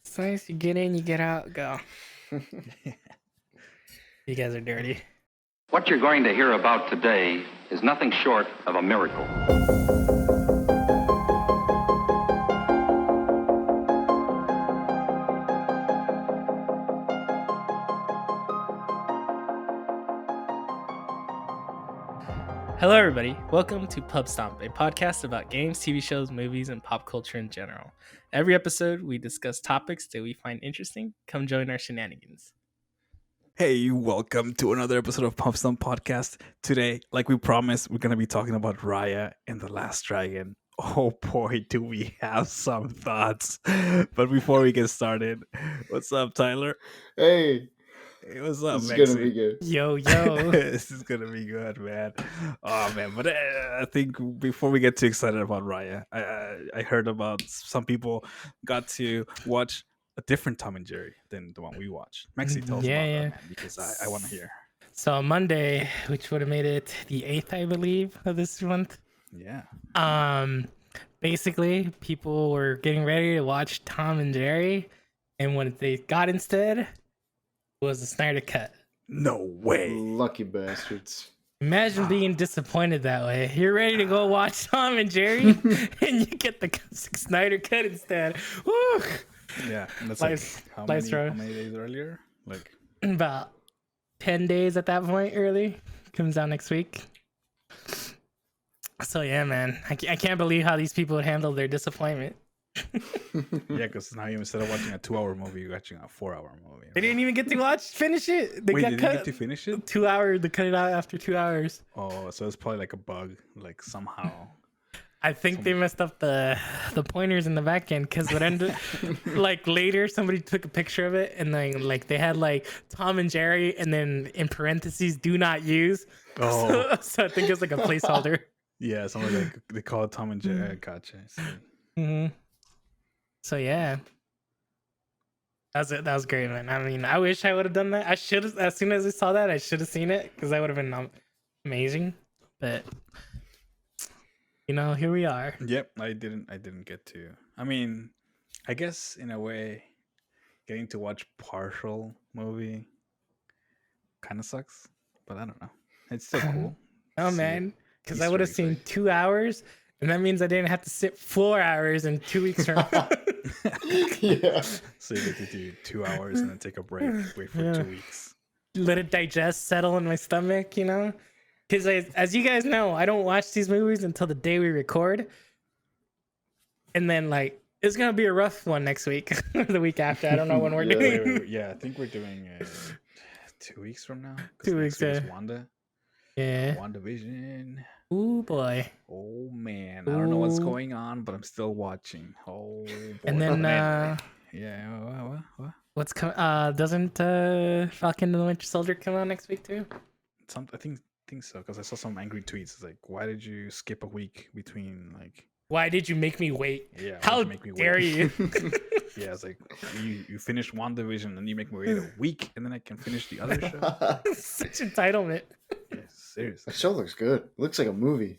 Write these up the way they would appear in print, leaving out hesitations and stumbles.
It's nice. You get in, you get out, go. You guys are dirty. What you're going to hear about today is nothing short of a miracle. Hello, everybody. Welcome to Pubstomp, a podcast about games, TV shows, movies, and pop culture in general. Every episode, we discuss topics that we find interesting. Come join our shenanigans. Hey, welcome to another episode of Pubstomp Podcast. Today, like we promised, we're going to be talking about Raya and the Last Dragon. Oh boy, do we have some thoughts. But before we get started, what's up, Tyler? Hey, What's up, this is Mexy? gonna be good. Yo. This is going to be good, man. Oh, man. But I think before we get too excited about Raya, I heard about some people got to watch a different Tom and Jerry than the one we watched. Mexy, tell us about that, man, because I want to hear. So on Monday, which would have made it the 8th, I believe, of this month. Yeah. Basically, people were getting ready to watch Tom and Jerry, and what they got instead was the Snyder cut. No way. Lucky bastards. Imagine being disappointed that way. You're ready to go watch Tom and Jerry, and you get the Snyder cut instead. Woo! Yeah, and that's Life's- like how life's many, rough. how many days earlier? Like, About 10 days at that point early. Comes out next week. So yeah, man. I can't believe how these people handle their disappointment. yeah, because now you instead of watching a 2-hour movie, you're watching a 4-hour movie. They didn't even get to finish it. They Wait, got did cut you get to finish it? 2 hours. They cut it out after 2 hours. Oh, so it's probably like a bug, like somehow. I think they messed up the pointers in the back end because what ended like later somebody took a picture of it and then like they had like Tom and Jerry and then in parentheses do not use. Oh, So I think it's like a placeholder. yeah, something like they call it Tom and Jerry. Gotcha. I see. Mm-hmm. So yeah, that was great, man. I mean, I wish I would have done that. I should have, as soon as I saw that, I should have seen it because that would have been amazing. But you know, here we are. Yep, I didn't get to. I mean, I guess in a way, getting to watch partial movie kind of sucks, but I don't know. It's still cool. Oh See man, because I Easter would have eggs, seen like- 2 hours, and that means I didn't have to sit 4 hours in 2 weeks from now. Yeah. So you get to do 2 hours and then take a break, wait for Yeah. 2 weeks. Let it digest, settle in my stomach, you know? Because as you guys know, I don't watch these movies until the day we record. And then, like, it's going to be a rough one next week or the week after. I don't know when we're Yeah. doing. Wait, yeah, I think we're doing 2 weeks from now. 'cause 2 next weeks, week is yeah. Wanda. Yeah. WandaVision. Ooh, boy. Oh man, I don't know what's Ooh. going on, but I'm still watching. Oh boy. And then, Anyway, yeah, what? what's coming? Doesn't Falcon and the Winter Soldier come out next week, too? I think so because I saw some angry tweets. It's like, why did you skip a week between like? Why did you make me wait? Yeah, why'd How you make me wait? dare you? Yeah, it's like you finished WandaVision and you make me wait a week and then I can finish the other show. Such entitlement. Yeah, seriously. That show looks good. Looks like a movie.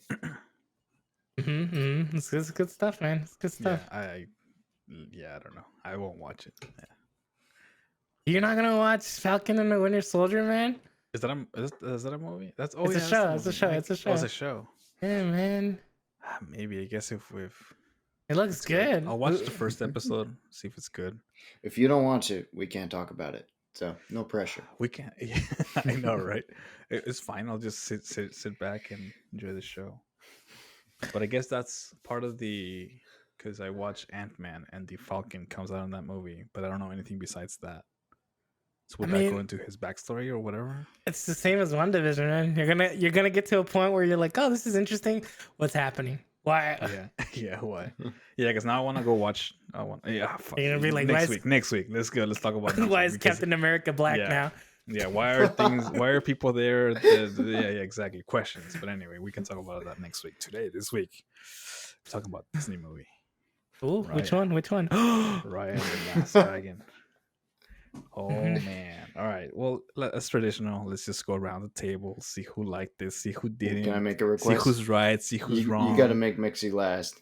Mm-hmm. It's good stuff, man. It's good Yeah, stuff. I don't know. I won't watch it. Yeah. You're not gonna watch Falcon and the Winter Soldier, man? Is that a movie? That's It's a show, it's a show, it's a Oh, it's show. a show. Yeah, man. Maybe I guess if It looks good. I'll watch the first episode, see if it's good. If you don't watch it, we can't talk about it. So no pressure. We can't. Yeah, I know, right? It's fine. I'll just sit back and enjoy the show. But I guess that's part of the because I watched Ant-Man and the Falcon comes out in that movie, but I don't know anything besides that. So would that go mean- into his backstory or whatever? It's the same as WandaVision, man. You're gonna get to a point where you're like, oh, this is interesting. What's happening? Why? Yeah, yeah. Why? Yeah, because now I want to go watch. Fuck. You're gonna be like, why is- next week. Let's go. Let's talk about. Next Why week, is because- Captain America black yeah. now? Yeah, why are people there? Yeah, exactly. Questions. But anyway, we can talk about that next week. This week, we're talking about Disney movie. Ooh, which Raya. one? Which one? Raya and the Last Dragon. Oh Mhm. man. All right. Well, as traditional, let's just go around the table, see who liked this, see who didn't. Can I make a See request? who's right, see who's wrong. You got to make Mexy last.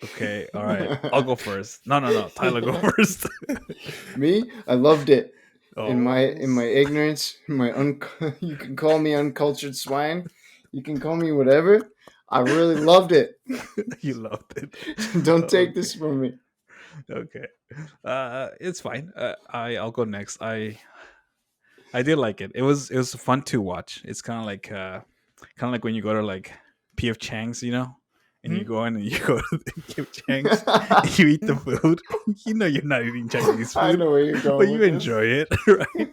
Okay, all right. I'll go first. No. Tyler, go first. Me, I loved it. Oh, In my ignorance, you can call me uncultured swine. You can call me whatever. I really loved it. you loved it. Don't take Okay. this from me. Okay. It's fine. I'll go next. I did like it. It was fun to watch. It's kind of like when you go to like PF Chang's, and you Mhm. go in and you go to the PF Chang's and you eat the food. You're not eating Chinese food, I know where you're going but you with enjoy it, right?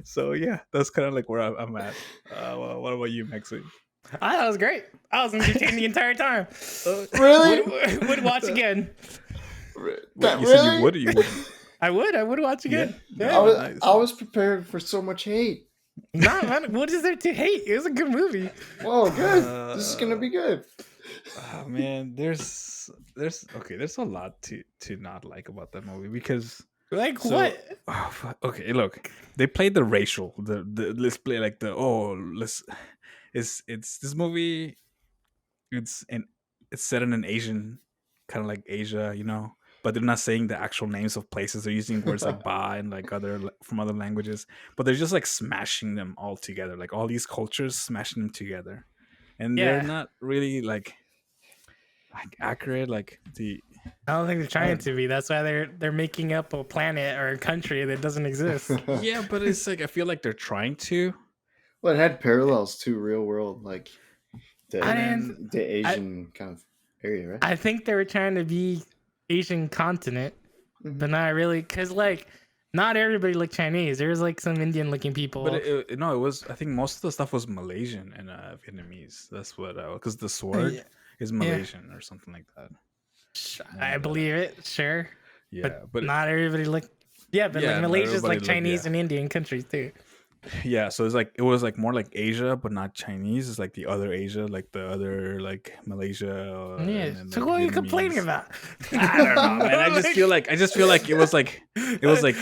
So yeah, that's kind of like where I'm at. Well, what about you, Mexi? I thought it was great. I was entertained the entire time. Really? Would watch again. That You said really? you would or you wouldn't? I would watch again. Yeah. Yeah. I was, Nice. I was prepared for so much hate. Nah, man, what is there to hate? It was a good movie. Whoa, good. This is gonna be good. Oh, man, there's a lot to not like about that movie because Like so, what? okay, look, they played the racial the let's play like the let's it's this movie, it's set in an Asian, kind of like Asia, but they're not saying the actual names of places. They're using words like ba and like from other languages, but they're just like smashing them all together, like all these cultures smashing them together, and they're Yeah. not really like accurate, like the I don't think they're trying don't to be. That's why they're making up a planet or a country that doesn't exist. yeah, but it's like I feel like they're trying to. Well, it had parallels to real world, like I didn't. the Asian kind of area, right? I think they were trying to be Asian continent, Mhm. but not really. Cause like, not everybody looked Chinese. There was like some Indian looking people. But no, it was. I think most of the stuff was Malaysian and Vietnamese. That's what because the sword Yeah. is Malaysian or something like that. I believe it. Sure, Yeah, but not everybody looked. Yeah, but Yeah, like not Malaysia's everybody like looked- Chinese yeah. and Indian countries too. yeah. So it was like more like Asia, but not Chinese. It's like the other Asia, like the other like Malaysia. Yeah. And then, So like, what are you complaining Vietnamese. about? I don't know, man. I just feel like it was like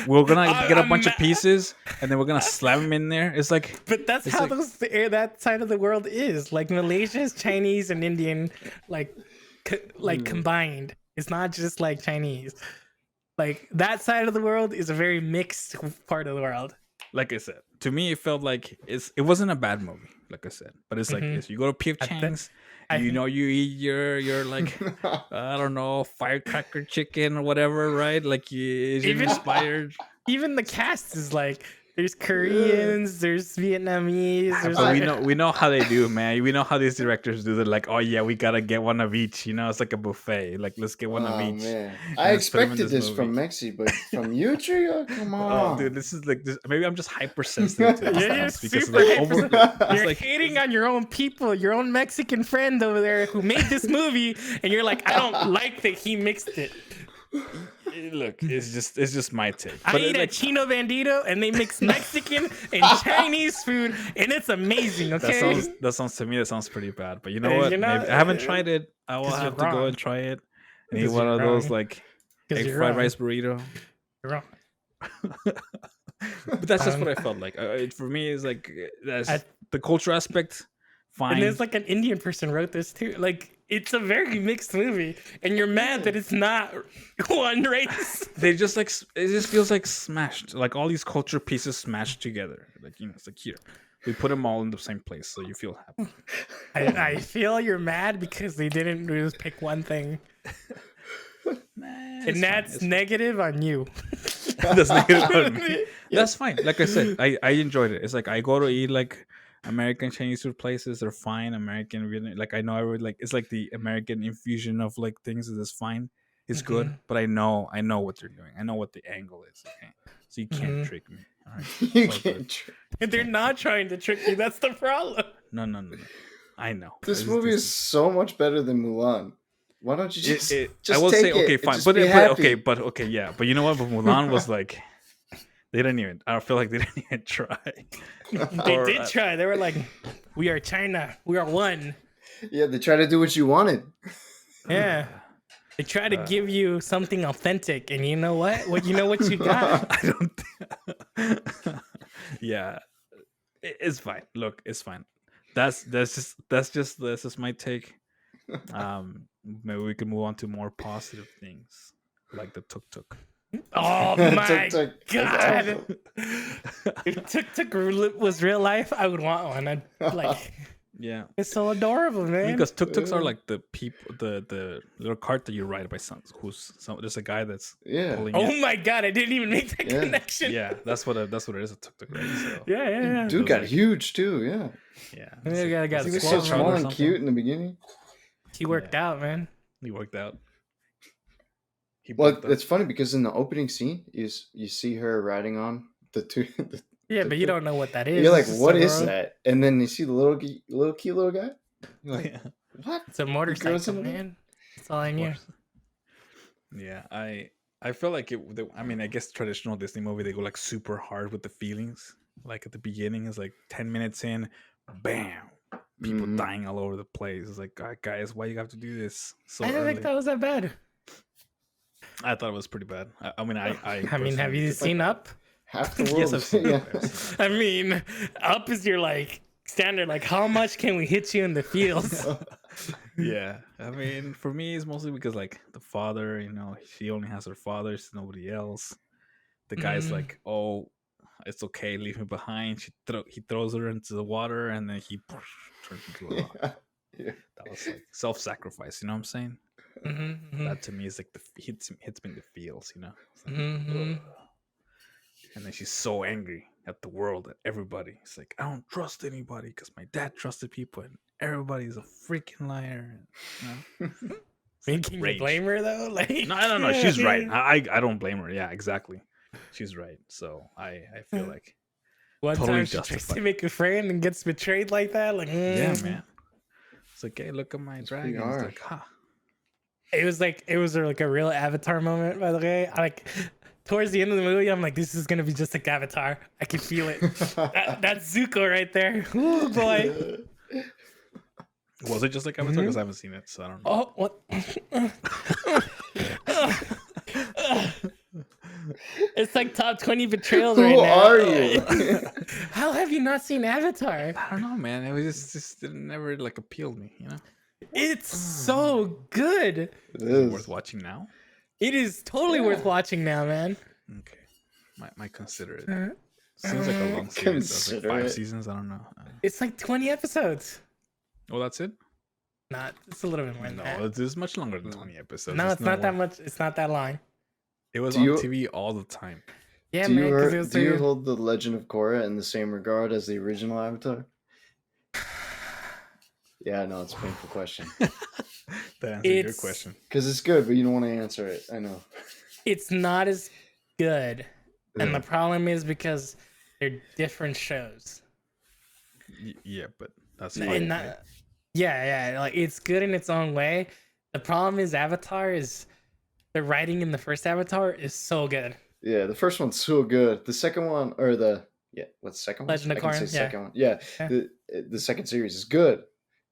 we're gonna get a bunch of pieces and then we're gonna slam them in there. It's like But that's It's how like- that side of the world is. Like Malaysia is Chinese and Indian, like combined. It's not just like Chinese. Like that side of the world is a very mixed part of the world. like I said, to me, it felt like it wasn't a bad movie, like I said, but it's like Mhm. if you go to P.F. I thi- Chang's, I you think- know, you eat your like I don't know, firecracker chicken or whatever, right? Like Asian Even- inspired. Even the cast is like there's Koreans, there's Vietnamese, there's But like, we know how they do, man. We know how these directors do. They're like, oh yeah, we gotta get one of each. It's like a buffet. Like let's get one of Oh each. man, and I let's put 'em in expected this from movie. Mexi, but from you, Trio, come on. Oh, dude, this is like this. Maybe I'm just hypersensitive to these Yeah, you're things because super like hypersensitive. You're like- hating on your own people, your own Mexican friend over there who made this movie, and you're like, I don't like that he mixed it. look, it's just my take. I But eat at Chino Bandito, and they mix Mexican and Chinese food, and it's amazing. Okay, that sounds to me that sounds pretty bad. But you know You're what? not- Maybe, I haven't tried it. I will 'Cause have to you're go wrong. and try it. And eat 'Cause one you're of those wrong. like 'Cause egg you're fried wrong. rice burrito. You're wrong. But that's just what I felt like. For me, it's like that's I- the culture aspect. Fine. And there's like an Indian person wrote this too. Like it's a very mixed movie, and you're mad that it's not one race. They just like it just feels like smashed, like all these culture pieces smashed together. Like it's like here, we put them all in the same place, so you feel happy. I feel you're mad because they didn't just pick one thing, and that's negative on you. That's negative on me. That's fine. Like I said, I enjoyed it. It's like I go to eat like American Chinese food places. They're fine. American Vietnam, like I know I would like. It's like the American infusion of like things is fine. It's good, but I know what they're doing. I know what the angle is. Okay, so you can't trick me. All right, You It's all good. can't. They're not trying to trick you. That's the problem. No. I know This It's- movie this is so much better than Mulan. Why don't you just I just will take say it okay, and fine, just but be okay, happy? yeah. But you know what? But Mulan was like, they didn't even. I don't feel like they didn't even try. They Or, did try. They were like, "We are China. We are one." Yeah, they try to do what you wanted. Yeah. They try to give you something authentic, and you know what? What you got. I don't. Yeah, it's fine. Look, it's fine. That's just my take. maybe we can move on to more positive things, like the Tuk Tuk. Oh Tuk my Tuk. god! That's If Tuk Tuk was real life, I would want one. I'd like. Yeah, It's so adorable, man. because Tuk Tuks are like the people, the little cart that you ride by there's a guy that's Yeah. pulling Oh it. my god! I didn't even make that Yeah. connection. Yeah, that's what it is, a Tuk Tuk, right? So Yeah. Dude Those got like- huge too. Yeah. yeah, Yeah, got He was Small so brother small or and cute in the beginning. He worked out, man. He worked out. He Well, bulked up. it's funny because in the opening scene, you see her riding on the two. Yeah, but you don't know what that is. You're like, It's just what a is road. that? And then you see the little cute little guy. You're like, Yeah. what? It's a goes motorcycle, in there? man. That's all I knew. Yeah, I feel like I mean, I guess traditional Disney movie, they go like super hard with the feelings. Like at the beginning, it's like 10 minutes in, bam, people Mhm. dying all over the place. It's like, "God, guys, why you have to do this so I didn't early?" think that was that bad. I thought it was pretty bad. I mean, I I mean, have personally you did seen like Up? Half the that. world. Yes, I've seen yeah. it. I've seen it. I mean, Up is your like standard. Like, how much can we hit you in the feels? Yeah, I mean, for me, it's mostly because like the father, she only has her father, she's nobody else. The guy's Mm. like, "Oh, it's okay, leave me behind." He throws her into the water, and then he turns into a rock. Yeah. That was like self-sacrifice. You know what I'm saying? Mm-hmm, That to me is like the hits me in the feels. It's like, mm-hmm. ugh. And then she's so angry at the world, at everybody. It's like, I don't trust anybody because my dad trusted people, and everybody's a freaking liar. I mean, can you Rage. blame her though? Like, No, I don't know. She's right. I don't blame her. Yeah, exactly. She's right. So I feel like One totally time she tries justified. to make a friend and gets betrayed like that. Like, yeah, man. It's like, hey, look at my pretty dragon. It's harsh. like, huh. It was like a real Avatar moment. By the way, I like towards the end of the movie, I'm like, this is gonna be just like Avatar. I can feel it. That's Zuko right there. Ooh, boy. Was it just like Avatar? Because I haven't seen it, so I don't know. Oh, what? It's like top 20 betrayals Who right now. are you? How have you not seen Avatar? I don't know, man. It was just it never like appealed me. It's so good. It Is it is. worth watching now? It is totally worth watching now, man. Okay, might consider it. Seems like a long series. That's like Consider 5 it. seasons. I don't know. It's like 20 episodes. Oh, that's it? Not, it's a little bit more than No, that. it's much longer than 20 episodes. No, it's not that more. much. It's not that long. It was Do on you- TV all the time. Yeah, do man. you, Because it was do you so hold the Legend of Korra in the same regard as the original Avatar? Yeah, no, it's a painful question. That answered your It's- question. Because it's good, but you don't want to answer it. I know. It's not as good. And Yeah. the problem is because they're different shows. Yeah, but that's And fine. not- right? yeah, like it's good in its own way. The problem is Avatar is the writing in the first Avatar is so good. Yeah, the first one's so good. The second one, what's the second one? Legend of I can say Korra, yeah. second one. Yeah, Yeah. the second series is good.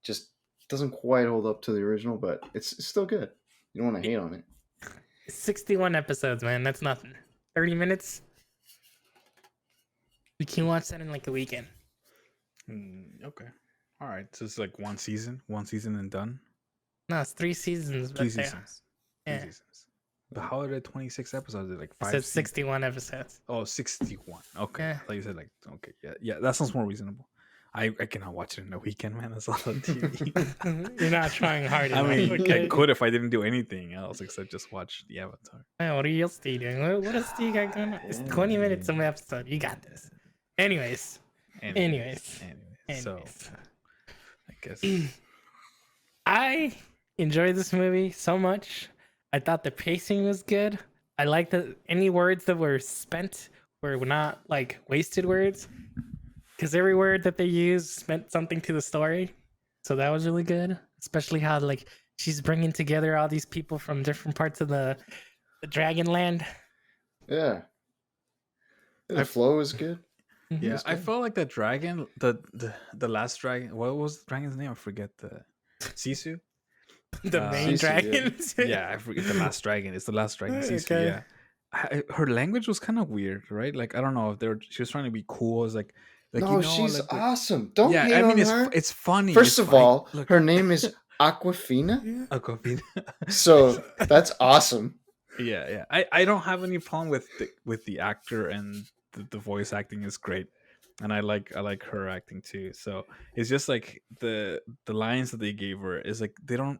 Just doesn't quite hold up to the original, but it's still good. You don't want to hate on it. 61 episodes, man. That's nothing. 30 minutes. You can watch that in like a weekend. Okay. All right. So it's like one season and done. No, it's 3 seasons. But 3 they- seasons. 3 Yeah. seasons. But how are there 26 episodes? Is it like It 5? says 61 episodes. Oh, 61. Okay. Yeah. Like you said, like, okay. Yeah. That sounds more reasonable. I cannot watch it in a weekend, man. That's all on TV. You're not trying hard I enough. mean, okay? I could if I didn't do anything else except just watch the Avatar. Man, what are you else doing? What else do you got going on? It's 20 minutes of an episode. You got this. Anyways. Anyways. So, Anyways. I guess. I enjoyed this movie so much. I thought the pacing was good. I liked that any words that were spent were not like wasted words, because every word that they used meant something to the story. So that was really good. Especially how like she's bringing together all these people from different parts of the Dragon Land. Yeah. The flow is good. Mhm. Yeah, I felt like the dragon, the last dragon. What was the dragon's name? I forget. The Sisu. The main Sisu, yeah. dragons. Yeah, I forget the last dragon. It's the last dragon. Sisu. Okay. Yeah. Her language was kind of weird, right? Like I don't know if she was trying to be cool. It's No, she's like, awesome. Don't yeah, hate I mean on it's her. it's funny. First It's of all, look, her name is Aquafina. Aquafina. So that's awesome. Yeah. I don't have any problem with the actor, and the voice acting is great, and I like her acting too. So it's just like the lines that they gave her is like they don't.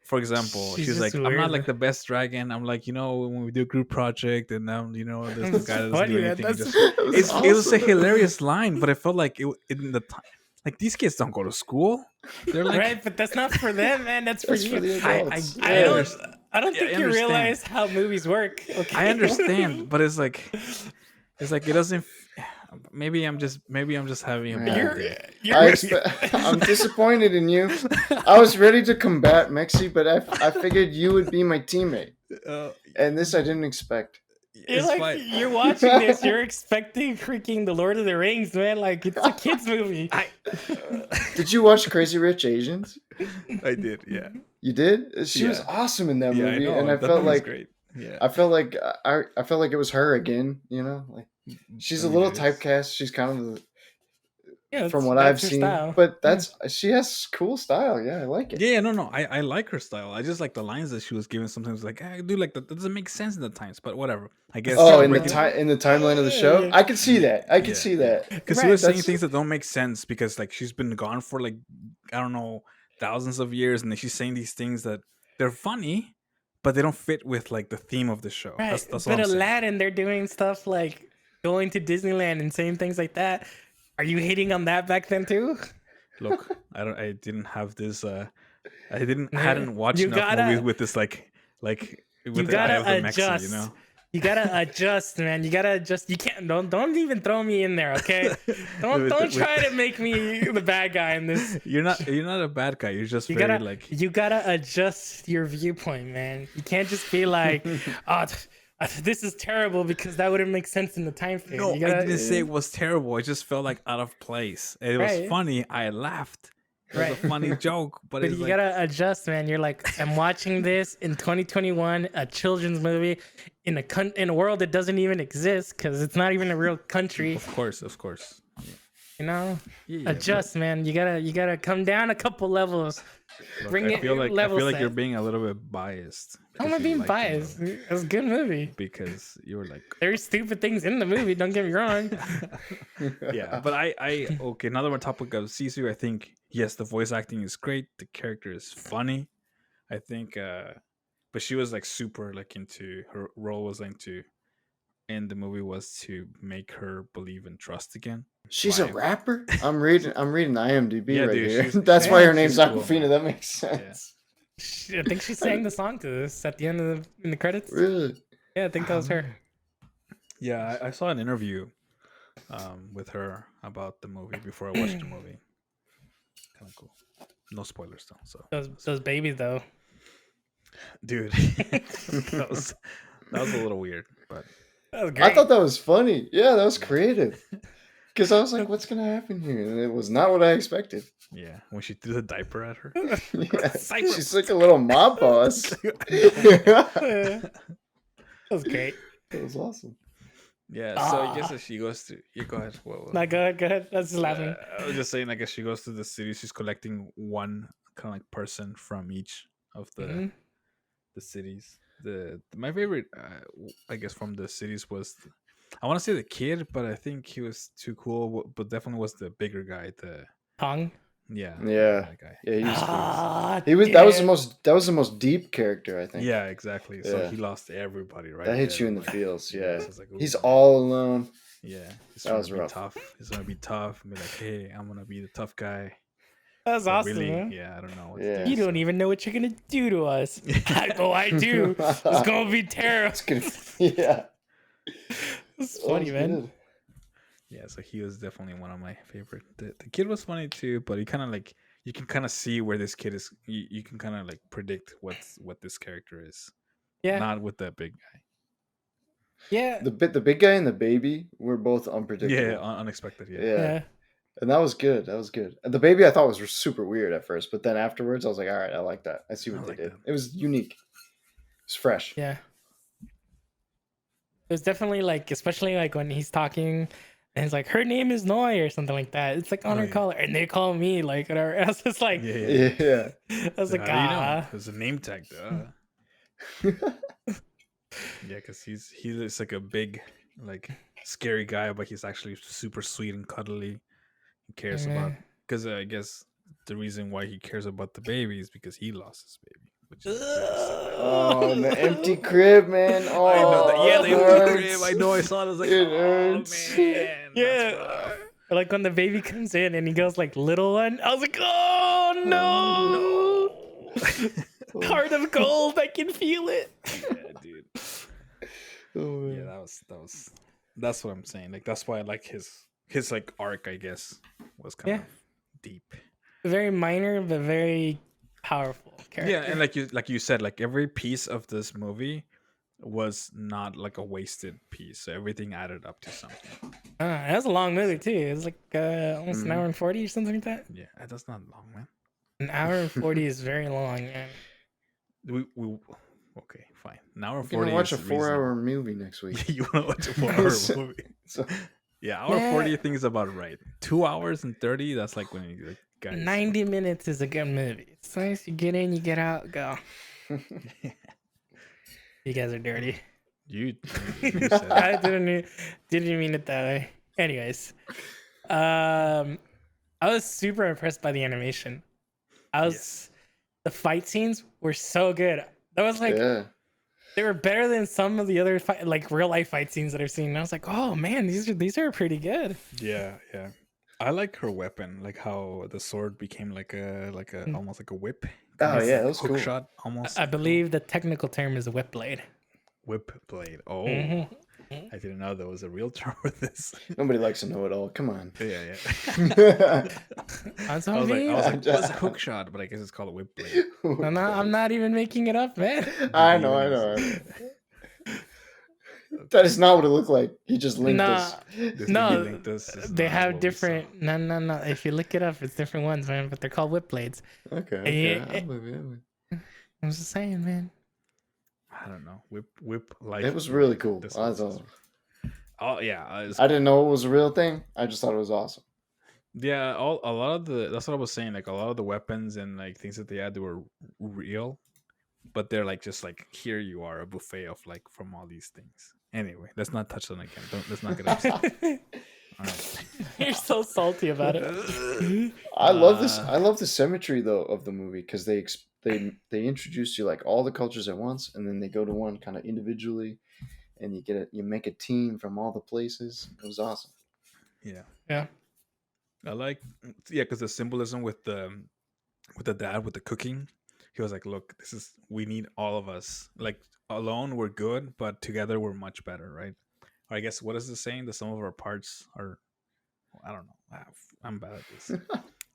For example, She's she's just like, "I'm not weird. like the best dragon." I'm like, when we do a group project, and there's the That's guy that doesn't funny, do man. anything. That's Just It was it was a awesome. hilarious line, but I felt like it in the time. Like these kids don't go to school. They're like, right, but that's not for them, man. That's for That's you. for the adults. I Yeah. don't. I don't Yeah, think I you understand. realize how movies work. Okay. I understand, but it's like it doesn't. Maybe I'm just having a bad You're. day. I'm disappointed in you. I was ready to combat Mexi, but I figured you would be my teammate, and this I didn't expect. You're It's like fine. you're watching this. You're expecting freaking the Lord of the Rings, man. Like it's a kids movie. Did you watch Crazy Rich Asians? I did, yeah. You did. She was Yeah. awesome in that Yeah, I movie, know. and I that felt movie's like great. Yeah. I felt like I felt like it was her again. Like she's I a mean, little it is. typecast. She's kind of Yeah, from what that's I've her seen, style. but she has cool style. Yeah, I like it. Yeah, no. I like her style. I just like the lines that she was giving sometimes. Like, I do like that. That doesn't make sense in the times, but whatever. I guess. Oh, in the breaking- in the timeline of the show, I could see that. I could see that. Because Right, he was saying that's- things that don't make sense because like she's been gone for like I don't know thousands of years, and then she's saying these things that they're funny, but they don't fit with like the theme of the show. Right. That's But what I'm saying. Aladdin, they're doing stuff like going to Disneyland and saying things like that. Are you hating on that back then too? Look, I didn't have this. I Yeah. hadn't watched You enough gotta- movies with this like with You the eye gotta of the Mexi, adjust. You gotta adjust, man. You gotta adjust. You can't. Don't even throw me in there, okay? Don't try to make me the bad guy in this. You're not a bad guy. You're just You very gotta like you gotta adjust your viewpoint, man. You can't just be like, oh, this is terrible because that wouldn't make sense in the time frame. no. You gotta, I didn't say it was terrible. It just felt like out of place. It was Right. funny. I laughed. It was a funny joke, but But it's you like, gotta adjust, man. You're like, I'm watching this in 2021, a children's movie in a world that doesn't even exist because it's not even a real country. of course. You know, Yeah, adjust, man. You gotta come down a couple levels. but, look, Bring I it feel like level you're set. being a little bit biased. I'm because not you being like the biased. movie. It was a good movie. Because you were like, There's stupid things in the movie. Don't get me wrong. yeah. But I okay. Now that we're on topic of Sisu, I think yes, the voice acting is great. The character is funny. I think, but she was like super like into her role was like to in the movie was to make her believe and trust again. She's a Why? rapper. I'm reading IMDb Yeah, right dude, here. she's- That's why her name's she's cool, Aquafina. man. That makes sense. I think she sang the song to this at the end of in the credits. Really? Yeah, I think that was her. Yeah, I saw an interview with her about the movie before I watched the movie. Kind of cool. No spoilers though. So, Those babies though. dude, that was a little weird, but That was great. I thought that was funny. Yeah, that was creative. Because I was like, what's gonna happen here? And it was not what I expected. yeah, when she threw the diaper at her. Yeah. Cypress. She's like a little mob boss. that was great. That was awesome. Yeah, so I guess that she goes to. You go ahead. No, go ahead. I was just laughing. I was just saying. I guess she goes to the city. She's collecting one kind of like person from each of the Mhm. the cities. My favorite, I guess, from the cities was, I want to say the kid, but I think he was too cool. But definitely was the bigger guy. Tong. Yeah, Yeah. that guy. Yeah, he was cool. Ah, He was that was the most deep character, I think. Yeah, exactly. So Yeah. he lost everybody, right? That hits there, you in the like, feels, yeah. so it's like, He's ooh. all alone. Yeah, he's That trying was to be rough. tough. He's gonna be tough and be like, hey, I'm gonna be the tough guy. That was But awesome, really, man. yeah, I don't know. What Yeah. to do, You don't so- even know what you're gonna do to us. I do. It's gonna be terrible. It's good. Yeah. It's That funny, was man. good. Yeah, so he was definitely one of my favorite. The kid was funny too, but he kind of like you can kind of see where this kid is. You can kind of like predict what this character is. Yeah, Not with that big guy. yeah, The big guy and the baby were both unpredictable. Yeah, unexpected. Yeah. Yeah. And that was good. That was good. And the baby I thought was super weird at first, but then afterwards I was like, all right, I like that. I see what I they like did. that. It was unique. It's fresh. yeah. It was definitely like, especially like when he's talking And it's like, her name is Noi or something like that. It's like on her collar. And they call me like whatever. And I was just like, Yeah. I was like, How do you know? ah. There's a name tag. Yeah, because he's like a big, like scary guy, but he's actually super sweet and cuddly. He cares about because I guess the reason why he cares about the baby is because he lost his baby, which is very sad. Oh, and the empty crib, man. Oh, I know that. Yeah, the it empty hurts. crib. I know. I saw it. I was like, It oh hurts. man, that's Yeah. rough. Like when the baby comes in and he goes like little one. I was like, oh no. Heart of gold. I can feel it. Yeah, dude. Oh, Yeah, that's what I'm saying. Like that's why I like his like arc, I guess, was kind of deep. Very minor, but very powerful character. Yeah, and like you said, like every piece of this movie was not like a wasted piece. So everything added up to something. That was a long movie too. It was like almost an hour and 40 or something like that. Yeah, that's not long, man. An hour and 40 is very long, man. We okay, fine. An hour and We're 40. gonna watch a is 4-hour movie next week. You want to watch a 4-hour movie? So, Yeah, hour 40 I think is about right. 2 hours and 30, that's like when you like, guys. 90 minutes is a good movie. It's nice. You get in, you get out, go. You guys are dirty. You said that. I didn't mean it that way. Anyways, I was super impressed by the animation. The fight scenes were so good. That was like they were better than some of the other like real life fight scenes that I've seen. And I was like, oh man, these are pretty good. Yeah. I like her weapon, like how the sword became like a almost like a whip. Oh yeah, that was Hook cool. shot almost. I believe the technical term is a whip blade. Whip blade. Oh, I didn't know there was a real term for this. Nobody likes to know it all. Come on. Yeah. That's I what was like, mean. what's a hook shot? But I guess it's called a whip blade. I'm not even making it up, man. I know. That is not what it looked like. He just linked us. They have different. No. If you look it up, it's different ones, man. But they're called whip blades. Okay. I'm just saying, man. I don't know. Whip life. It was really cool. I thought. Oh yeah. I didn't know it was a real thing. I just thought it was awesome. Yeah, a lot of that's what I was saying. Like a lot of the weapons and like things that they had, they were real, but they're like just like here you are, a buffet of like from all these things. Anyway, let's not touch on it again. Let's not get upset. All right. You're so salty about it. I love this. I love the symmetry though of the movie because they introduce you like all the cultures at once, and then they go to one kind of individually, and you make a team from all the places. It was awesome. Yeah. I like because the symbolism with the dad with the cooking, he was like, look, we need all of us. Like alone we're good, but together we're much better, right? Or I guess what is the saying? The sum of our parts are, I don't know. I'm bad at this.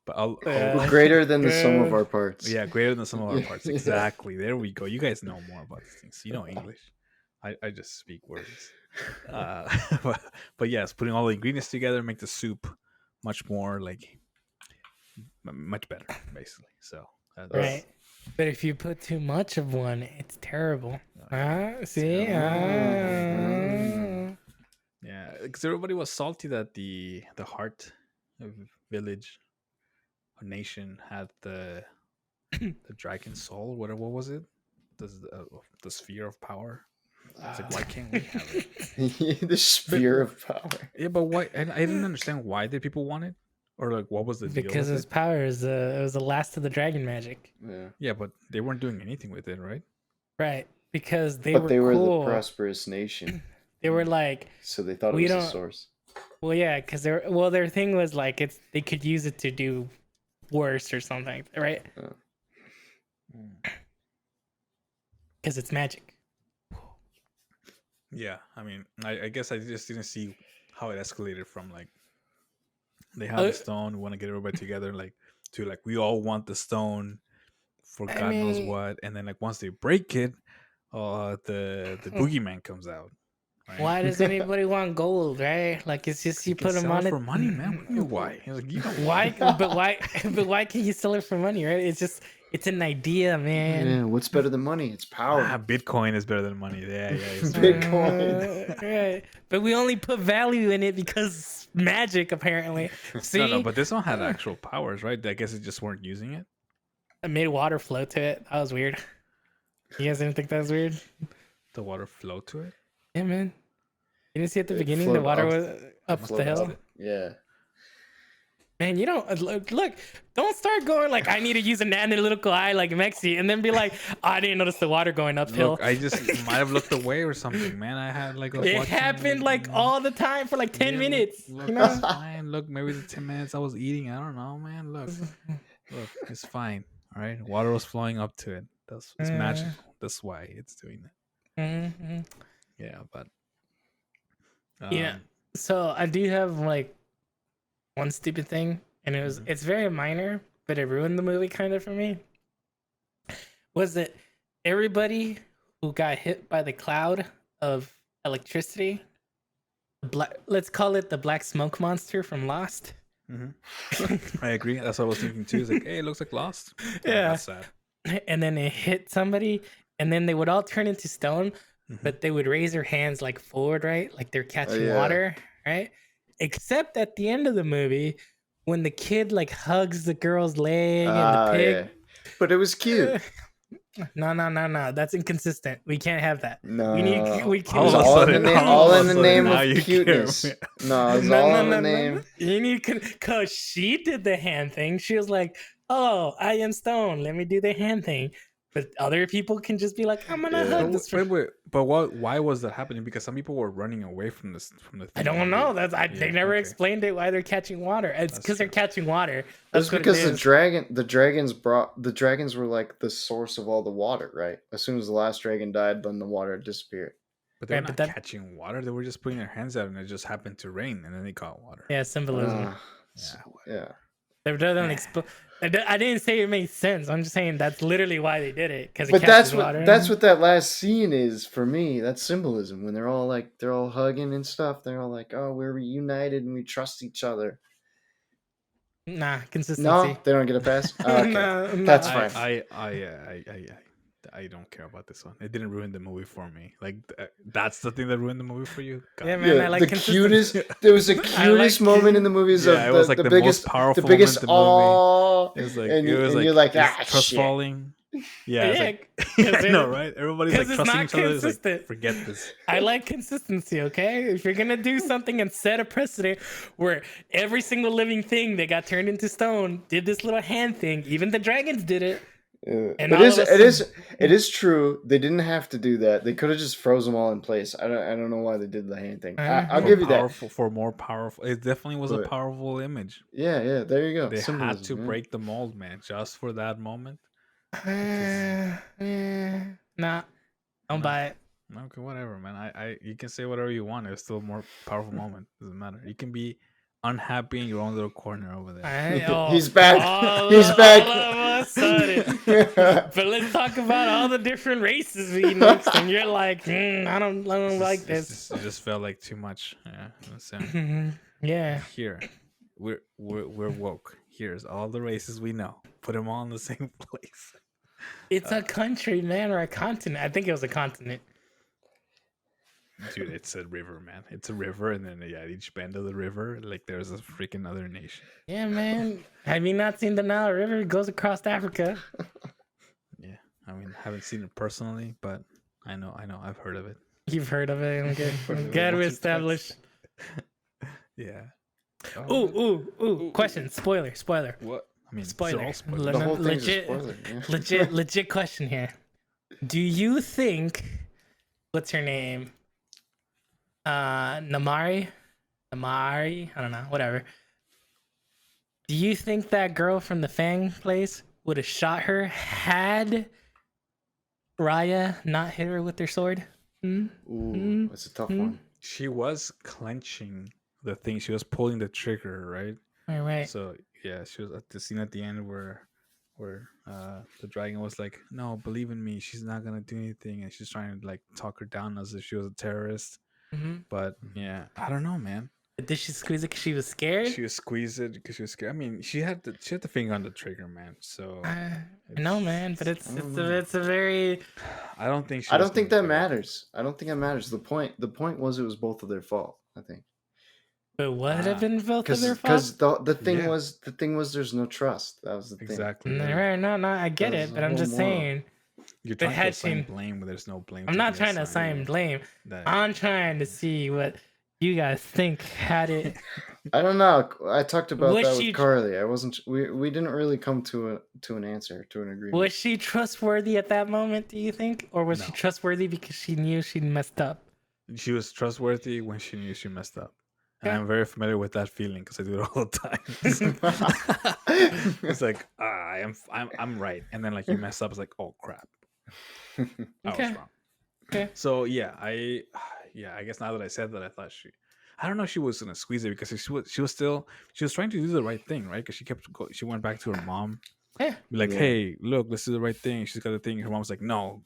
But we're greater than the sum of our parts. Yeah, greater than the sum of our parts. Exactly. There we go. You guys know more about these things. You know English. I just speak words. But yes, putting all the ingredients together make the soup much more like much better, basically. So right. But if you put too much of one, it's terrible. See? Yeah, because everybody was salty that the heart village or nation had the dragon soul. What was it? The sphere of power. It's like, why can't we have it? The sphere of power. Yeah, but why? And I didn't understand why did people want it, or like what was the deal? Because his power is it was the last of the dragon magic. Yeah, but they weren't doing anything with it, right? Right, because they were the prosperous nation. They were like, so they thought it was the source. Well, yeah, because their thing was like they could use it to do worse or something, right? Because it's magic. Yeah, I mean, I guess I just didn't see how it escalated from like they have the stone, we want to get everybody together, like to like we all want the stone for God knows what, and then like once they break it, the boogeyman comes out. Right? Why does anybody want gold, right? Like it's just you put them on it for money, man. Why? Like, why? But why? But why can you sell it for money, right? It's just It's an idea, man. Yeah, what's better than money? It's power. Bitcoin is better than money. Yeah. It's Bitcoin. Right. But we only put value in it because magic, apparently. See, No, but this one had actual powers, right? I guess it just weren't using it. I made water flow to it. That was weird. You guys didn't think that was weird? The water flowed to it. Yeah, man. You didn't see at the It beginning the flowed water up- was up the Float hill? up. Yeah. Man, you don't look. Don't start going like I need to use an analytical eye like Mexy, and then be like, I didn't notice the water going uphill. Look, I just might have looked away or something, man. I had like I was It watching, happened like all the time for like 10 minutes. Look, You know? it's fine. Look, maybe the 10 minutes I was eating. I don't know, man. Look, it's fine. All right, water was flowing up to it. It's magical. That's why it's doing that. Mhm. Yeah, but Yeah. So I do have like one stupid thing, and it's very minor, but it ruined the movie kind of for me. Was that everybody who got hit by the cloud of electricity? Let's call it the black smoke monster from Lost. I agree. That's what I was thinking too. It's like, hey, it looks like Lost. Yeah. That's sad. And then it hit somebody, and then they would all turn into stone, Mm-hmm. but they would raise their hands like forward, right? Like they're catching yeah. water, right? Except at the end of the movie, when the kid like hugs the girl's leg and the pig. Yeah. But it was cute. No. That's inconsistent. We can't have that. No. We It was can't. All of a all sudden- in the name, all all of a in the sudden name now of you care, cuteness. man. No, it's all in the name. You need because she did the hand thing. She was like, "Oh, I am stone. Let me do the hand thing." But other people can just be like, "I'm gonna hug this." Wait, but why was that happening? Because some people were running away from the thing. I don't know. They never explained it why they're catching water. It's That's because they're true. catching water. That's That's what because it is. the dragons were like the source of all the water, right? As soon as the last dragon died, then the water disappeared. But they're Right, not but that- catching water. They were just putting their hands out, and it just happened to rain, and then they caught water. Yeah, symbolism. Yeah. They doesn't I didn't say it made sense. I'm just saying that's literally why they did it. Because But that's what that last scene is for me. That's symbolism when they're all hugging and stuff. They're all like, "Oh, we're reunited and we trust each other." Nah, consistency. No, they don't get a pass. Oh, okay. No, That's no. fine. I don't care about this one. It didn't ruin the movie for me. Like that's the thing that ruined the movie for you. God. Yeah, man, Yeah, I like the consistency. cutest. There was the cutest moment in the movies Yeah, it of was like the most biggest, powerful the biggest moment in the movie. awe. It was like and, it was and like you're like, it's trust shit. falling. Yeah, it's Yeah, like, 'cause I know, it- right? Everybody's 'cause like it's trusting not each other. It's like, consistent. forget this. I like consistency, okay? If you're gonna do something and set a precedent where every single living thing that got turned into stone did this little hand thing, even the dragons did it. And all of a It is true. They didn't have to do that. They could have just froze them all in place. I don't know why they did the hand thing. I'll give you that. For more powerful, it definitely was a But- powerful image. Yeah. There you go. They had Symbolism, to man. break the mold, man, just for that moment. Nah, don't buy it. Okay, whatever, man. You can say whatever you want. It's still a more powerful moment. Doesn't matter. You can be unhappy in your own little corner over there. He's back. He's All back. of a sudden. But let's talk about all the different races we mixed, and you're like, I don't like this. It just felt like too much. Yeah, listen. Yeah. Here, we're woke. Here's all the races we know. Put them all in the same place. It's a country, man, or a continent. I think it was a continent. Dude, it's a river, man. It's a river, and then at each bend of the river, like there's a freaking other nation. Yeah, man. Have you not seen the Nile River? It goes across Africa. Yeah, I mean, I haven't seen it personally, but I know, I've heard of it. You've heard of it. Okay. I'm glad we established. Yeah. Ooh. Question. Spoiler. What? I mean, Spoiler. they're all spoilers. The whole thing's a Legit. spoiler. Legit question here. Do you think, what's her name? Namaari? I don't know. Whatever. Do you think that girl from the Fang place would have shot her had Raya not hit her with her sword? Ooh, that's a tough one. She was clenching the thing. She was pulling the trigger, right? Right. So yeah, she was at the scene at the end where the dragon was like, "No, believe in me. She's not gonna do anything," and she's trying to like talk her down as if she was a terrorist. Mm-hmm. But yeah, I don't know, man. Did she squeeze it because she was scared? She was squeezed it because she was scared. I mean, she had the finger on the trigger, man. So I know, man, but I don't know. it's a very I don't think she. I was don't think gonna that do it. matters. I don't think that matters. The point was it was both of their fault. I think but would have been both of their because fault. the thing Yeah. was there's no trust. That was the thing. Exactly. No, Right. right, no, I get That was it, the but I'm whole just moral. saying. You're But trying to had assign she, blame when there's no blame. I'm not trying to assigned. assign blame. That- I'm trying to see what you guys think had it. I don't know. I talked about Was that she- with Carly. I wasn't. We didn't really come to an answer, to an agreement. Was she trustworthy at that moment? Do you think, or was she No. trustworthy because she knew she'd messed up? She was trustworthy when she knew she messed up. And Okay. I'm very familiar with that feeling because I do it all the time. It's like I'm right, and then like you mess up, it's like, oh crap, I Okay. was wrong. Okay. So yeah, I guess now that I said that, I thought I don't know if she was gonna squeeze it because she was trying to do the right thing, right? Because she went back to her mom, Yeah. be like, Yeah. hey, look, this is the right thing. She's got the thing. Her mom's like, no,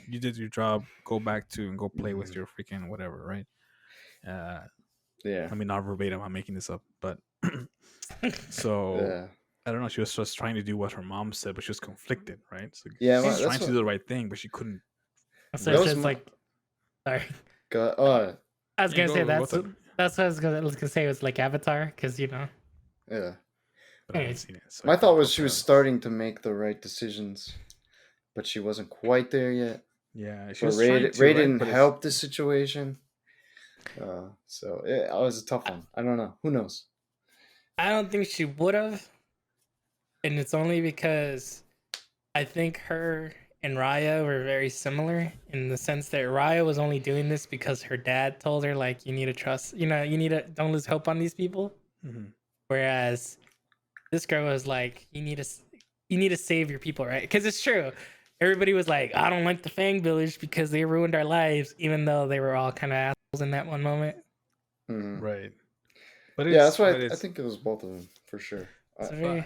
you did your job. Go back to and go play with your freaking whatever, right? Yeah. I mean, not verbatim. I'm making this up, but so Yeah. I don't know. She was just trying to do what her mom said, but she was conflicted, right? So Yeah, she well, was that's trying to what- do the right thing, but she couldn't. So That it's was just my- like, sorry. I was Yeah, gonna go- say go that's with what I was gonna say. It was like Avatar, because Yeah. But I haven't Anyways. seen it. So My I thought can't was she was compare. starting to make the right decisions, but she wasn't quite there yet. Yeah, she But was Ray, trying to. Ray right? didn't But it's- help the situation. So it was a tough one. I don't know. Who knows? I don't think she would have, and it's only because I think her and Raya were very similar in the sense that Raya was only doing this because her dad told her, like, you need to trust, you need to don't lose hope on these people. Mhm. Whereas this girl was like, you need to save your people, right? Because it's true. Everybody was like, I don't like the Fang Village because they ruined our lives, even though they were all kind of assholes in that one moment. Mhm. Right. But Yeah, that's why but I think it was both of them for sure. It's but very,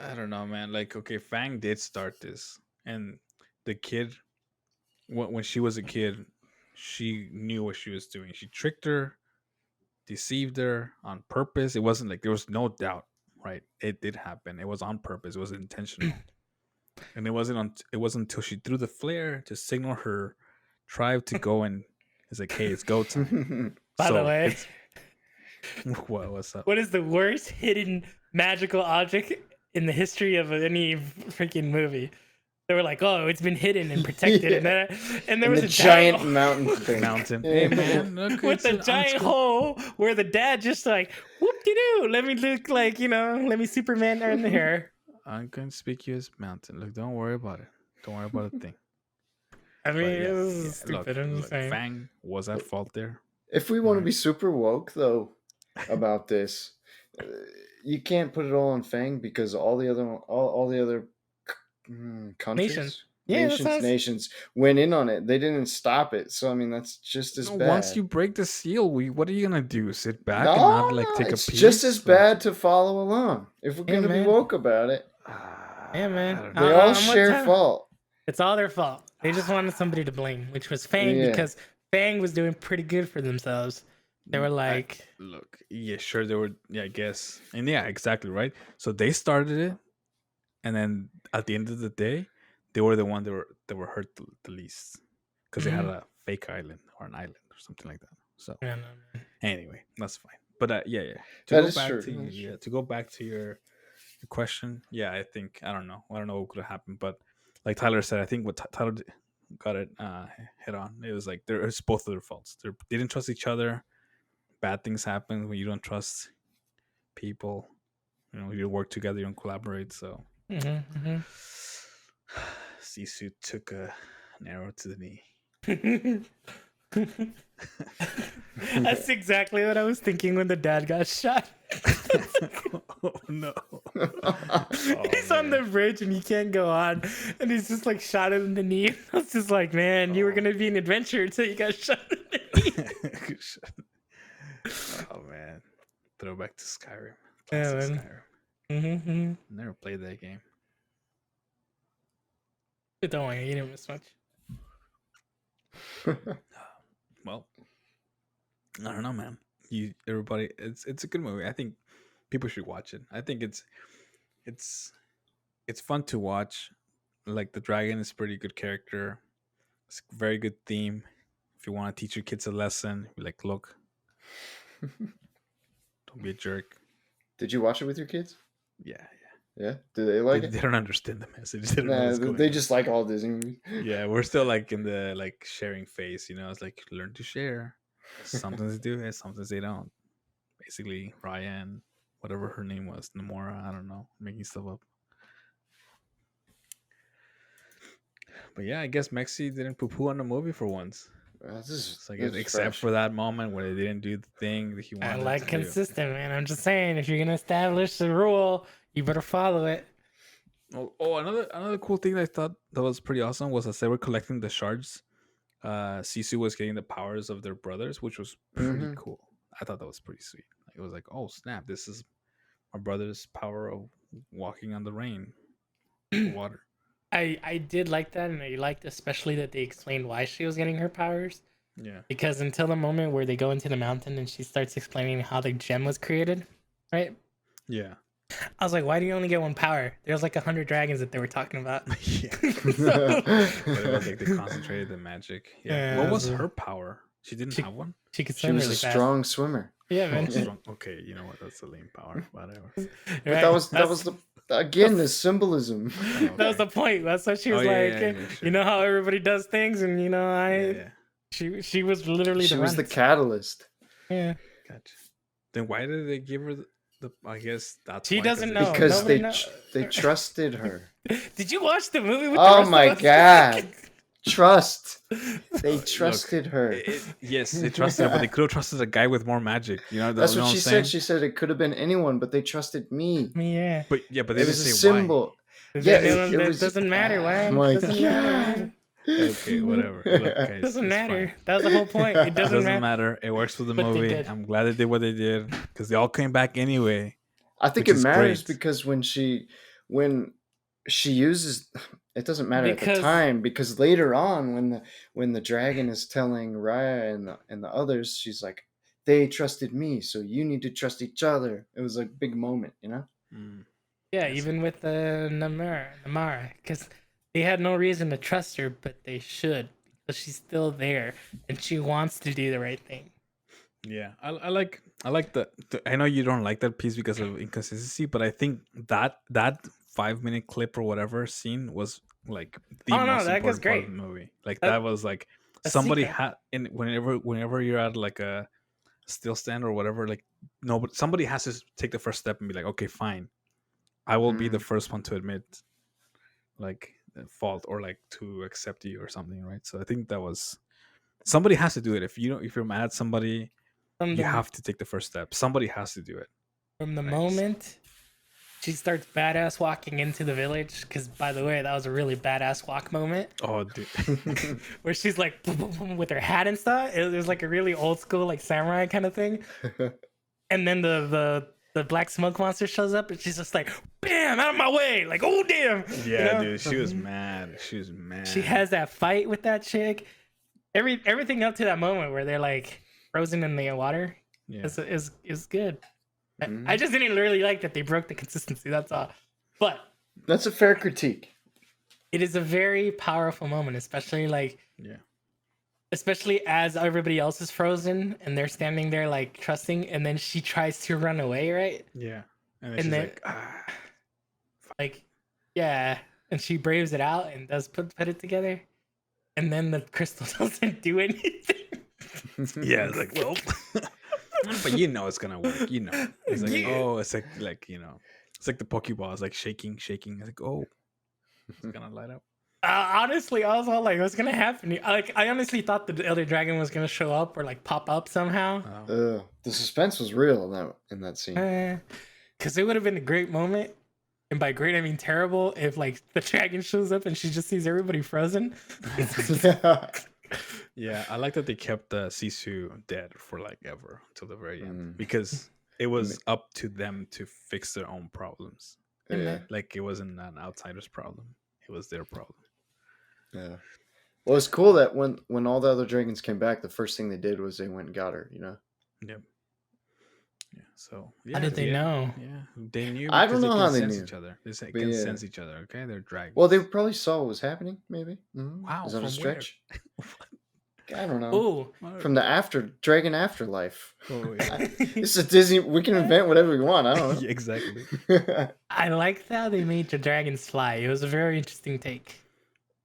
I don't know, man. Like, okay, Fang did start this, and the kid, when she was a kid, she knew what she was doing. She tricked her, deceived her on purpose. It wasn't like there was no doubt, right? It did happen. It was on purpose. It was intentional, and it wasn't until she threw the flare to signal her tribe to go and it's like, hey, it's go time. by the way, it's- what's up? what is the worst hidden magical object in the history of any freaking movie? They were like, "Oh, it's been hidden and protected," Yeah. and there And was the a giant mountain thing. Mountain. Yeah. Hey man, look, with it's the giant hole where the dad just like, whoop de doo, let me look like let me Superman in the hair. Inconspicuous mountain. Look, don't worry about it. Don't worry about a thing. I mean, But it was stupid. I'm just saying. Fang was at fault there. If we want to Right. be super woke though about this, you can't put it all on Fang because all the other countries, Nations. Yeah, that sounds- nations went in on it. They didn't stop it. So I mean, that's just as bad. Once you break the seal, what are you gonna do? Sit back no, and not like take it's a piece? just as Like, bad to follow along. If we're Yeah, gonna be man. woke about it, Yeah, man. I don't they know. all I'm share with Tom. fault. It's all their fault. They just wanted somebody to blame, which was Fang, Yeah. because Fang was doing pretty good for themselves. They were like, Look, yeah, sure, they were. Yeah, I guess, and yeah, exactly right. So they started it, and then at the end of the day, they were the one that were hurt the least because they had a fake island or an island or something like that. So yeah, no, man. anyway, that's fine. But yeah. To That go is back true, to that is true. to go back to your question, yeah, I think I don't know what could have happened, but like Tyler said, I think what Tyler got it hit on. It was like it's both of their faults. They didn't trust each other. Bad things happen when you don't trust people. You work together, you don't collaborate. So Sisu took an arrow to the knee. That's exactly what I was thinking when the dad got shot. Oh no! He's on the bridge and he can't go on, and he's just like shot in the knee. I was just like, man, you were gonna be an adventurer until you got shot in the knee. Oh man! Throwback to Skyrim. Yeah, Classic man. Skyrim. Never played that game. Don't worry, you didn't miss much. Well, I don't know, man. everybody, it's a good movie. I think people should watch it. I think it's fun to watch. Like the dragon is pretty good character. It's a very good theme. If you want to teach your kids a lesson, be like, look, don't be a jerk. Did you watch it with your kids? Yeah, Yeah. Do they yeah. like They, it? they don't understand the message. They don't know Nah, what's going they on. just like all Disney movies. Yeah, we're still like in the like sharing phase. It's like learn to share. Sometimes they do it, sometimes they don't. Basically, Raya and whatever her name was, Namaari. I don't know, making stuff up. But yeah, I guess Mexi didn't poo-poo on the movie for once. So I guess except for that moment where they didn't do the thing that he I wanted like to consistent, man. I'm just saying, if you're gonna establish the rule, you better follow it. do. Another cool thing that I thought that was pretty awesome was as they were collecting the shards, Sisu was getting the powers of their brothers, which was pretty Mhm. cool. I thought that was pretty sweet. It was like, oh snap, this is my brother's power of walking on the rain, the water. I did like that, and I liked especially that they explained why she was getting her powers. Yeah. Because until the moment where they go into the mountain and she starts explaining how the gem was created, right? Yeah. I was like, why do you only get one power? There's like 100 dragons that they were talking about. Yeah. So- But it was like they concentrated the magic. Yeah. Yeah, What it was was her power? She didn't have one? she could She swim was really a fast. strong swimmer. Yeah, Oh, man. strong. Okay, you know what? That's a lame power. Whatever. But Right? that was the again the symbolism. That was the point. That's what she was Oh, yeah, like. yeah, yeah, sure. You know how everybody does things, and Yeah. she was literally She the was the runt. catalyst. Yeah. Gotcha. Then why did they give her the I guess that's She why, 'cause doesn't they- know. Because nobody they knows. they trusted her. Did you watch the movie with Oh the my rest of us? God. Trust. They Look, trusted her. yes, they trusted her, but they could have trusted a guy with more magic. That's you know what she I'm said. saying? She said it could have been anyone, but they trusted me. Yeah. But yeah, but they It didn't was a say why. symbol. It, Yeah, it, it was- doesn't matter, Oh man. my It doesn't matter. God. Okay, whatever. Look, guys, It doesn't it's matter. fine. That was the whole point. It It doesn't, doesn't matter. matter. It works for the But they movie. did. I'm glad they did what they did because they all came back anyway. I think Which it is matters great. because when she uses, it doesn't matter at the Because- time, because later on when the dragon is telling Raya and the others, she's like, they trusted me, so you need to trust each other. It was a big moment, you know. Mm. Yeah, Yes. even with the Namaari, because they had no reason to trust her, but they should, because she's still there and she wants to do the right thing. Yeah, I like the. I know you don't like that piece because of inconsistency, but I think that 5-minute clip or whatever scene was like the Oh, no, most that was important part of great. the movie. Like That- that was like a somebody secret. had and whenever you're at like a still stand or whatever, like somebody has to take the first step and be like, okay, fine, I will be the first one to admit like fault or like to accept you or something, right? So I think that was somebody has to do it. If you're mad at somebody, From you the, have to take the first step. Somebody has to do it. from the Nice. moment she starts badass walking into the village, because by the way, that was a really badass walk moment Oh, dude. where she's like boom, boom, boom, with her hat and stuff. It was like a really old school like samurai kind of thing. And then the black smoke monster shows up and she's just like, bam, out of my way. Like, oh damn. Yeah, You know? dude. She was mad. She was mad. She has that fight with that chick. Everything up to that moment where they're like frozen in the water Yeah. is good. Mhm. I just didn't really like that they broke the consistency. That's all. But That's a fair critique. it is a very powerful moment, especially Yeah. especially as everybody else is frozen and they're standing there like trusting, and then she tries to run away, right? Yeah. And then And she's then- like, ah. Like, yeah, and she braves it out and does put it together, and then the crystal doesn't do anything. Yeah, it's like, well. But it's gonna work. It's like, Yeah. oh, it's like it's like the Pokeball. It's like shaking. It's like, oh, it's gonna light up. Honestly, I was all like, what's gonna happen? I honestly thought the other dragon was gonna show up or like pop up somehow. The suspense was real in that scene. Because it would have been a great moment, and by great I mean terrible, if like the dragon shows up and she just sees everybody frozen. Yeah, I like that they kept the Sisu dead for like ever till the very end Mm. because it was up to them to fix their own problems. Yeah, Like it wasn't an outsider's problem; it was their problem. yeah. Well, it's cool that when all the other dragons came back, the first thing they did was they went and got her. You know. Yep. Yeah. So How did they know? Yeah, they knew I because don't know they how can they sense knew. each other. They But can yeah. sense each other. Okay, they're dragons. Well, they probably saw what was happening. Maybe. Wow, Is that a from where? stretch? I don't know. Ooh. From the Dragon Afterlife. Oh, yeah. This is Disney. We can invent whatever we want. I don't Yeah, exactly. know. I liked how they made the dragons fly. It was a very interesting take.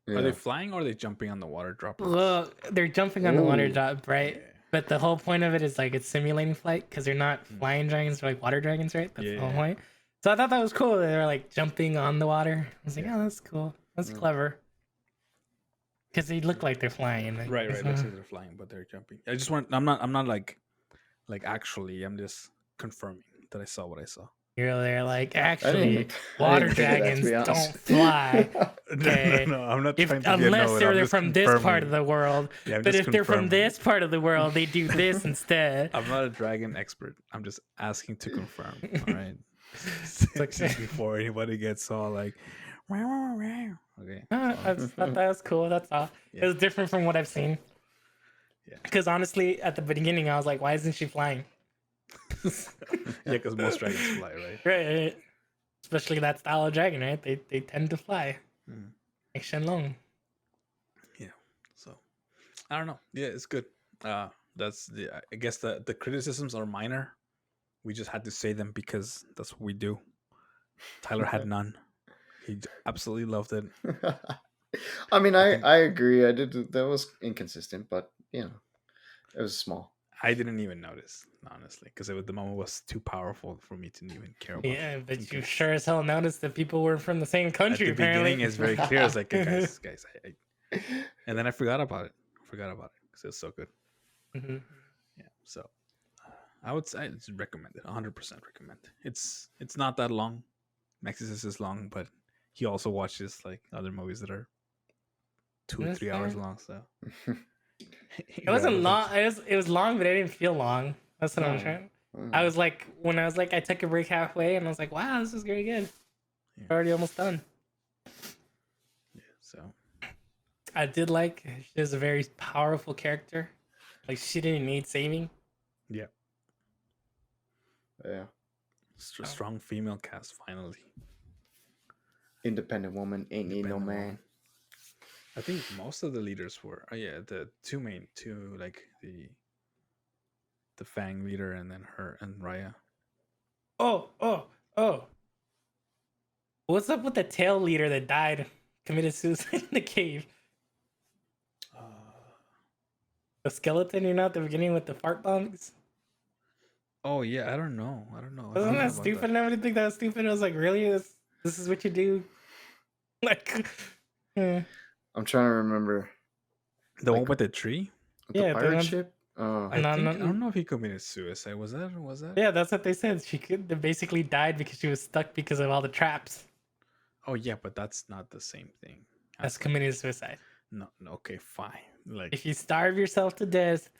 Are they Yeah. flying or are they jumping on the water droplets? Well, they're jumping on the water Ooh. drop, right? Yeah. But the whole point of it is like it's simulating flight because they're not flying dragons, they're like water dragons, right? That's the whole Yeah. point. So I thought that was cool. They were like jumping on the water. I was like, Yeah. oh, that's cool. That's Mm. clever. Because they look like they're flying. Like, Right. it's Looks not- like they're flying, but they're jumping. I just want. I'm not like actually. I'm just confirming that I saw what I saw. You're there like, I actually, didn't water think of that, to dragons be don't honest. fly. Okay. No, I'm not If, trying to be a unless nerd, they're I'm just from this part confirming. of the world. Yeah, I'm But just if they're from confirming. this part of the world, they do this instead. I'm not a dragon expert. I'm just asking to confirm. All right. like- Just before anybody gets all like, "Wow, wow, wow." Okay. I just thought that was cool. That's all. Yeah. It was different from what I've seen. Yeah. Because honestly, at the beginning, I was like, why isn't she flying? Yeah, because most dragons fly, right? Right. Especially that style of dragon, right? They tend to fly. Mhm. Like Shenlong. Yeah. So I don't know. Yeah, it's good. That's the. I guess the criticisms are minor. We just had to say them because that's what we do. Tyler had none. He absolutely loved it. I mean, think- I agree. I did. That was inconsistent, but you know, it was small. I didn't even notice, honestly, because the moment was too powerful for me to even care about. Yeah, but you Okay. sure as hell noticed that people were from the same At country, the apparently. beginning, it's very clear. It's like, guys, and then I forgot about it. Because it's so good. Mhm. Yeah. So I would say it's recommended. 100% recommend. It's not that long. Mexy is long, but he also watches like other movies that are 2 or That's 3 hours fair. long. So It wasn't long. It was long, but it didn't feel long. That's what I'm No. trying. I was like, when I was like, I took a break halfway, and I was like, wow, this is very good. Yeah. Already almost done. Yeah. So I did like she was a very powerful character. Like she didn't need saving. yeah, Yeah, strong female cast finally. independent woman ain't need no Independent man. woman. I think most of the leaders were. Oh yeah, the two like the Fang leader and then her and Raya. Oh. What's up with the tail leader that died, committed suicide in the cave? The skeleton, you know, at the beginning with the fart bombs? Oh yeah, I don't know. I don't know. I Wasn't don't know that about stupid? I didn't think that was stupid. I was like, really? This is what you do? Like, yeah. I'm trying to remember The one like- with the tree. the Yeah, the pirate one- ship. Oh, I No, think no, I don't know if he committed suicide. Was that? Yeah, that's what they said. They basically died because she was stuck because of all the traps. Oh yeah, but that's not the same thing. That's committing suicide. No, okay, fine. Like, If you starve yourself to death,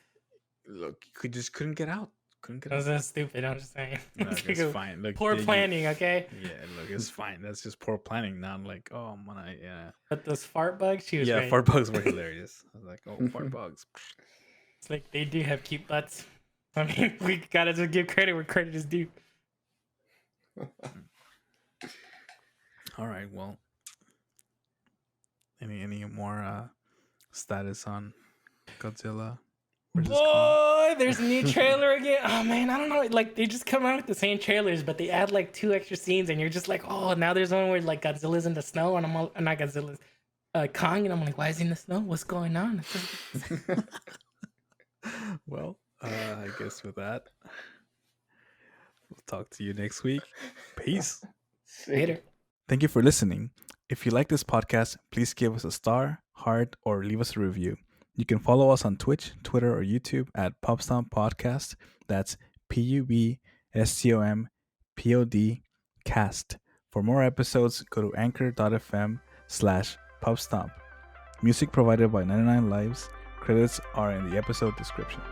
look, you just couldn't get out. that's stupid. I'm just saying. No, It's it's like a fine. Look, poor yeah, planning, okay? Yeah, look, it's fine. That's just poor planning. Not like, oh, yeah. But those fart bugs, she was Yeah, right. fart bugs were hilarious. I was like, oh, fart bugs. It's like they do have cute butts. I mean, we gotta just give credit where credit is due. All right, well, any more status on Godzilla versus Kong? Boy, there's a new trailer again. Oh man, I don't know. Like they just come out with the same trailers, but they add like 2 extra scenes, and you're just like, oh, now there's one where like Godzilla's in the snow, and I'm all, not Godzilla's, Kong, and I'm like, why is he in the snow? What's going on? Well, I guess with that, we'll talk to you next week. Peace. Later. Thank you for listening. If you like this podcast, please give us a star, heart, or leave us a review. You can follow us on Twitch, Twitter, or YouTube at Pubstomp Podcast. That's PUBSTOMPOD cast. For more episodes, go to anchor.fm/Pubstomp. Music provided by 99 Lives. Credits are in the episode description.